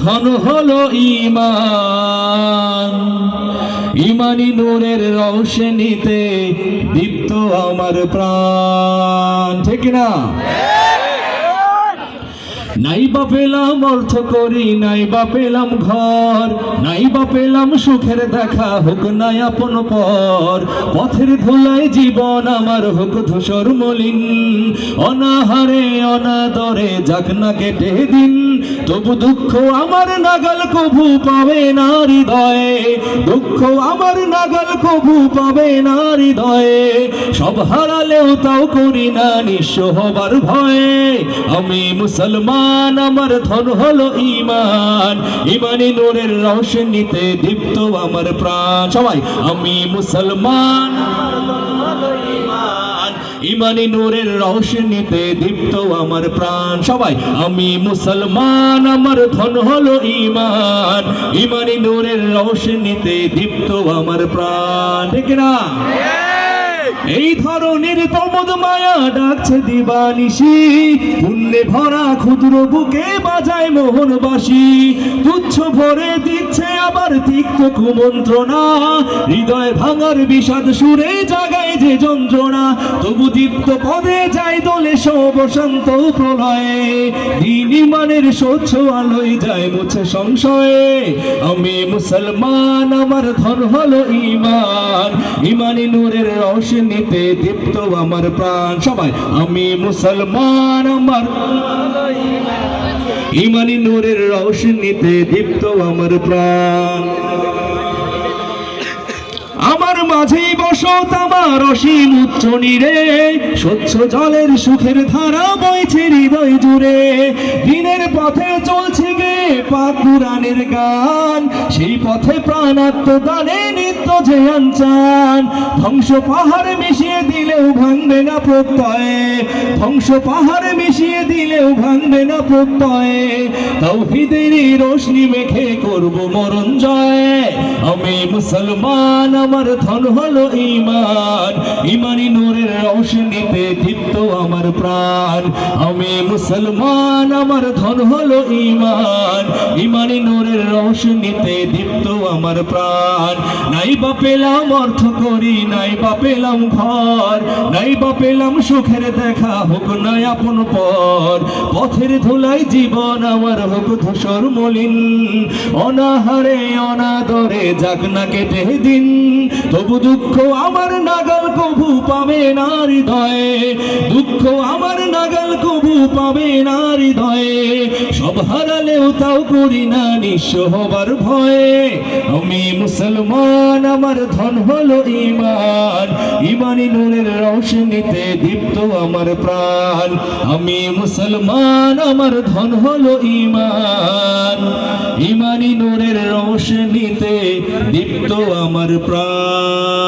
ধন হলো ঈমান। ঈমানি নূরের রৌশনীতে দীপ্ত আমার প্রাণ। ঠিক না? নাই বা পেলাম অর্থ করি, নাই বা পেলাম ঘর, নাই বা পেলাম সুখের দেখা, হোক নাই আপন পর। পথের ধুলায় জীবন আমার হোক ধূসর মলিন, অনাহারে অনাদরে যাক না কেটে দিন। তবু দুঃখ আমার নাগাল কভু পাবে না হৃদয়ে, দুঃখ আমার নাগাল কভু পাবে না হৃদয়ে। সব হারালেও তাও করি না নিঃস্ব হবার ভয়ে। আমি মুসলমান, আমার ধন হলো ঈমান। ঈমানি নূরের রৌশনীতে দীপ্ত আমার প্রাণ। সবাই আমি মুসলমান, ঈমানি নূরের রৌশনীতে দীপ্ত আমার প্রাণ। সবাই আমি মুসলমান, আমার ধন হলো ঈমান। ঈমানি নূরের রৌশনীতে দীপ্ত আমার প্রাণ। ঠিক না? এই ধরনের প্রমোদ মায়া ডাকছে দিবানিশি, পুণ্যে ভরা ক্ষুদ্র বুকে বাজায় মোহনবাসী। তুচ্ছ ভরে দিচ্ছে আবার তিক্ত কুমন্ত্রণা, হৃদয় ভাঙার বিষাদ সুরে জাগায় যে যন্ত্রণা। তবু দীপ্ত পদে যায় দোলে সব শান্ত প্রলয়ে, দিন ঈমানের স্বচ্ছ আলোয় যায় মুছে সংশয়ে। আমি মুসলমান, আমার ধন হলো ঈমান। ঈমানি নূরের রৌশনীতে দীপ্ত আমার প্রাণ। সবাই আমি মুসলমান, আমার ঈমানি নূরের রৌশনীতে দীপ্ত আমার প্রাণ। আমার মাঝেই বসত আমার অসীম উচ্চ নীরে, স্বচ্ছ জলের সুখের ধারা বইছে হৃদয় জুড়ে। দিনের পথে চলছে গে পাক কুরআনের গান, সেই পথে প্রাণাত্মদানে নিত্য যে আনচান। ধ্বংস পাহাড়ে মিশিয়ে দিলেও ভাঙবে না প্রত্যয়ে, ধ্বংস পাহাড়ে মিশিয়ে দিলেও ভাঙবে না প্রত্যয়ে। তাওহীদের রোশনি মেখে করব মরণ জয়। আমি মুসলমান, আমার ধন হলো ঈমান। ঈমানি নূরের রৌশনীতে দীপ্ত আমার প্রাণ। আমি মুসলমান, আমার ধন হলো ঈমান। ঈমানি নূরের রৌশনীতে দীপ্ত আমার প্রাণ। নাই বা পেলাম অর্থ করি, নাই বা পেলাম ঘর, নাই বা পেলাম সুখের দেখা, হোক নাই আপন পর। পথের ধুলায় জীবন আমার হোক ধূসর মলিন, অনাহারে অনাদরে যাক না কেটে দিন। তবু দুঃখ আমার নাগাল কভু পাবে না হৃদয়ে, দুঃখ আমার নাগাল কভু পাবে না হৃদয়ে। সব হারালেও তাও করি না নিঃস্ব হবার ভয়ে। আমি মুসলমান, আমার ধন হলো ঈমান। ঈমানি নূরের রৌশনীতে দীপ্ত আমার প্রাণ। আমি মুসলমান, আমার ধন হলো ঈমান। ঈমানি নূরের রৌশনীতে দীপ্ত আমার প্রাণ।